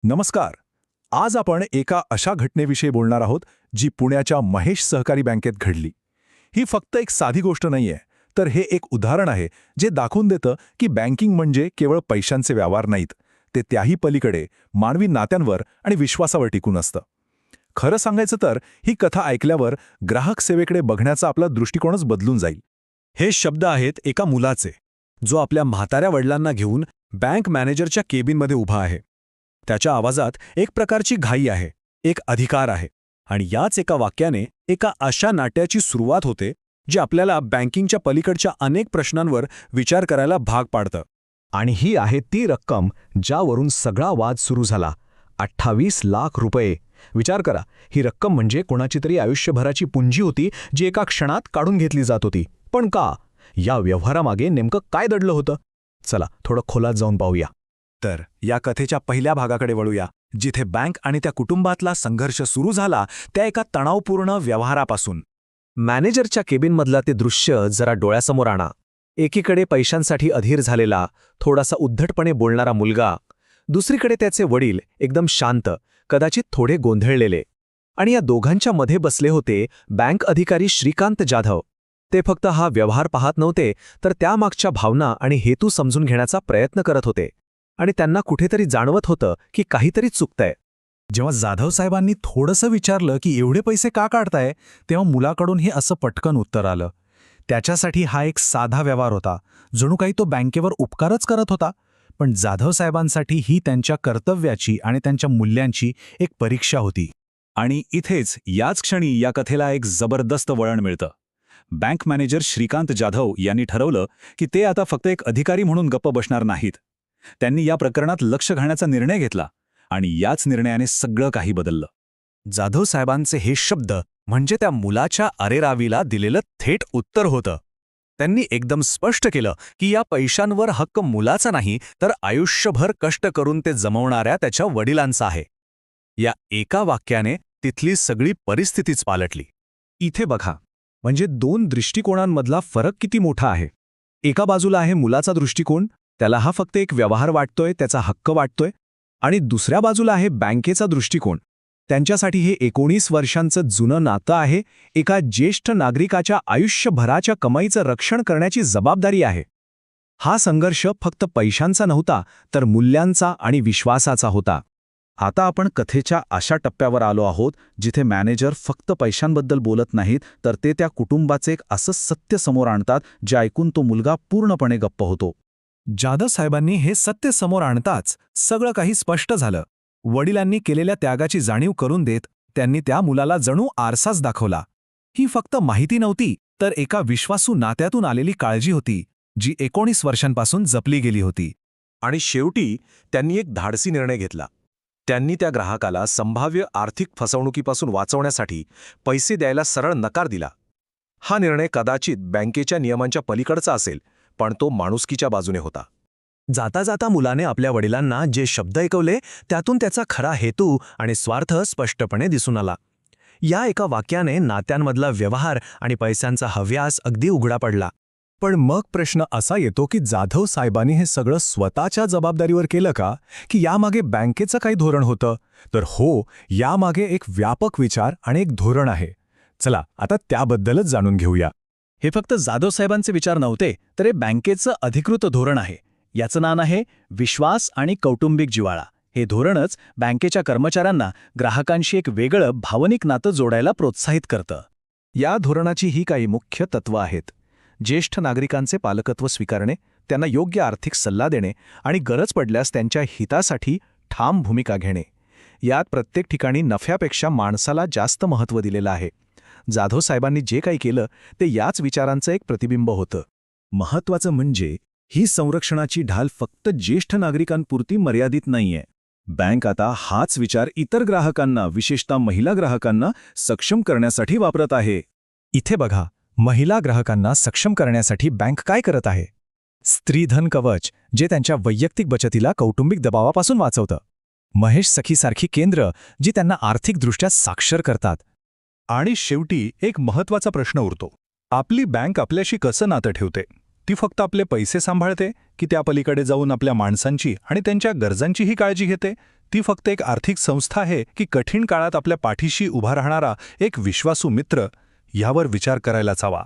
नमस्कार. आज आपण एका अशा घटनेविषयी बोलणार आहोत जी पुण्याच्या महेश सहकारी बँकेत घडली. ही फक्त एक साधी गोष्ट नाहीये, तर हे एक उदाहरण आहे जे दाखवून देतं की बँकिंग म्हणजे केवळ पैशांचे व्यवहार नाहीत, ते त्याही पलीकडे मानवी नात्यांवर आणि विश्वासावर टिकून असतं. खरं सांगायचं तर ही कथा ऐकल्यावर ग्राहक सेवेकडे बघण्याचा आपला दृष्टिकोनच बदलून जाईल. हे शब्द आहेत एका मुलाचे, जो आपल्या म्हाताऱ्या वडिलांना घेऊन बँक मॅनेजरच्या केबिनमध्ये उभा आहे. त्याच्या आवाजात एक प्रकारची घाई आहे, एक अधिकार आहे, आणि याच एका वाक्याने एका अशा नाट्याची सुरुवात होते जे आपल्याला बँकिंगच्या पलीकडच्या अनेक प्रश्नांवर विचार करायला भाग पाडतं. आणि ही आहे ती रक्कम ज्यावरून सगळा वाद सुरू झाला. 28 लाख रुपये. विचार करा, ही रक्कम म्हणजे कोणाची तरी आयुष्यभराची पुंजी होती जी एका क्षणात काढून घेतली जात होती. पण का? या व्यवहारामागे नेमकं काय दडलं होतं? चला थोडं खोलात जाऊन पाहूया. तर या कथेच्या पहिल्या भागाकडे वळूया, जिथे बँक आणि त्या कुटुंबातला संघर्ष सुरू झाला त्या एका तणावपूर्ण व्यवहारापासून. मॅनेजरच्या केबिनमधला ते दृश्य जरा डोळ्यासमोर आणा. एकीकडे पैशांसाठी अधीर झालेला, थोडासा उद्धटपणे बोलणारा मुलगा, दुसरीकडे त्याचे वडील एकदम शांत, कदाचित थोडे गोंधळलेले. आणि या दोघांच्या मध्ये बसले होते बँक अधिकारी श्रीकांत जाधव. ते फक्त हा व्यवहार पाहत नव्हते, तर त्यामागच्या भावना आणि हेतू समजून घेण्याचा प्रयत्न करत होते. आणि त्यांना कुठेतरी जाणवत होतं की काहीतरी चुकतंय. जेव्हा जाधव साहेबांनी थोडंसं विचारलं की एवढे पैसे का काढताय, तेव्हा मुलाकडून हे असं पटकन उत्तर आलं. त्याच्यासाठी हा एक साधा व्यवहार होता, जणू काही तो बँकेवर उपकारच करत होता. पण जाधव साहेबांसाठी ही त्यांच्या कर्तव्याची आणि त्यांच्या मूल्यांची एक परीक्षा होती. आणि इथेच याच क्षणी या कथेला एक जबरदस्त वळण मिळतं. बँक मॅनेजर श्रीकांत जाधव यांनी ठरवलं की ते आता फक्त एक अधिकारी म्हणून गप्प बसणार नाहीत. त्यांनी या प्रकरणात लक्ष घालण्याचा निर्णय घेतला, आणि याच निर्णयाने सगळं काही बदललं. जाधव साहेबांचे हे शब्द म्हणजे त्या मुलाच्या अरेरावीला दिलेलं थेट उत्तर होतं. त्यांनी एकदम स्पष्ट केलं की या पैशांवर हक्क मुलाचा नाही, तर आयुष्यभर कष्ट करून ते जमवणाऱ्या त्याच्या वडिलांचा आहे. या एका वाक्याने तिथली सगळी परिस्थितीच पालटली. इथे बघा, म्हणजे दोन दृष्टिकोनांमधला फरक किती मोठा आहे. एका बाजूला आहे मुलाचा दृष्टिकोन, त्याला हा फक्त एक व्यवहार वाटतोय, त्याचा हक्क वाटतोय. आणि दुसऱ्या बाजूला आहे बँकेचा दृष्टिकोन. त्यांच्यासाठी हे 19 वर्षांचं जुनं नातं आहे, एका ज्येष्ठ नागरिकाच्या आयुष्यभराच्या कमाईचं रक्षण करण्याची जबाबदारी आहे. हा संघर्ष फक्त पैशांचा नव्हता, तर मूल्यांचा आणि विश्वासाचा होता. आता आपण कथेच्या अशा टप्प्यावर आलो आहोत जिथे मॅनेजर फक्त पैशांबद्दल बोलत नाहीत, तर ते त्या कुटुंबाचे एक असं सत्य समोर आणतात जे ऐकून तो मुलगा पूर्णपणे गप्प होतो. जाधव साहेबांनी हे सत्य समोर आणताच सगळं काही स्पष्ट झालं. वडिलांनी केलेल्या त्यागाची जाणीव करून देत त्यांनी त्या मुलाला जणू आरसाच दाखवला. ही फक्त माहिती नव्हती, तर एका विश्वासू नात्यातून आलेली काळजी होती, जी 19 वर्षांपासून जपली गेली होती. आणि शेवटी त्यांनी एक धाडसी निर्णय घेतला. त्यांनी त्या ग्राहकाला संभाव्य आर्थिक फसवणुकीपासून वाचवण्यासाठी पैसे द्यायला सरळ नकार दिला. हा निर्णय कदाचित बँकेच्या नियमांच्या पलीकडचा असेल, पण तो माणुसकीच्या बाजूने होता. जाता जाता मुलाने आपल्या वडिलांना जे शब्द ऐकवले त्यातून त्याचा खरा हेतू आणि स्वार्थ स्पष्टपणे दिसून आला. या एका वाक्याने नात्यांमधला व्यवहार आणि पैशांचा हव्यास अगदी उघडा पडला. पण मग प्रश्न असा येतो की जाधव साहेबांनी हे सगळं स्वतःच्या जबाबदारीवर केलं का, की यामागे बँकेचं काही धोरण होतं? तर हो, यामागे एक व्यापक विचार आणि एक धोरण आहे. चला आता त्याबद्दलच जाणून घेऊया. हे फक्त जाधव साहेबांचे विचार नव्हते, तर हे बँकेचं अधिकृत धोरण आहे. याचं नाव आहे विश्वास आणि कौटुंबिक जिव्हाळा. हे धोरणच बँकेच्या कर्मचाऱ्यांना ग्राहकांशी एक वेगळं भावनिक नातं जोडायला प्रोत्साहित करतं. या धोरणाची ही काही मुख्य तत्त्व आहेत. ज्येष्ठ नागरिकांचे पालकत्व स्वीकारणे, त्यांना योग्य आर्थिक सल्ला देणे आणि गरज पडल्यास त्यांच्या हितासाठी ठाम भूमिका घेणे. यात प्रत्येक ठिकाणी नफ्यापेक्षा माणसाला जास्त महत्त्व दिलेलं आहे. जाधव साहेबांनी जे काही केलं ते याच विचारांचं एक प्रतिबिंब होतं. महत्त्वाचं म्हणजे ही संरक्षणाची ढाल फक्त ज्येष्ठ नागरिकांपुरती मर्यादित नाहीये. बँक आता हाच विचार इतर ग्राहकांना, विशेषतः महिला ग्राहकांना सक्षम करण्यासाठी वापरत आहे. इथे बघा, महिला ग्राहकांना सक्षम करण्यासाठी बँक काय करत आहे? स्त्रीधन कवच, जे त्यांच्या वैयक्तिक बचतीला कौटुंबिक दबावापासून वाचवतं. महेश सखीसारखी केंद्र, जी त्यांना आर्थिकदृष्ट्या साक्षर करतात. आणि शेवटी एक महत्त्वाचा प्रश्न उरतो. आपली बँक आपल्याशी कसं नातं ठेवते? ती फक्त आपले पैसे सांभाळते की त्या पलीकडे जाऊन आपल्या माणसांची आणि त्यांच्या गरजांचीही काळजी घेते? ती फक्त एक आर्थिक संस्था आहे की कठीण काळात आपल्या पाठीशी उभा राहणारा एक विश्वासू मित्र, यावर विचार करायलाच हवा.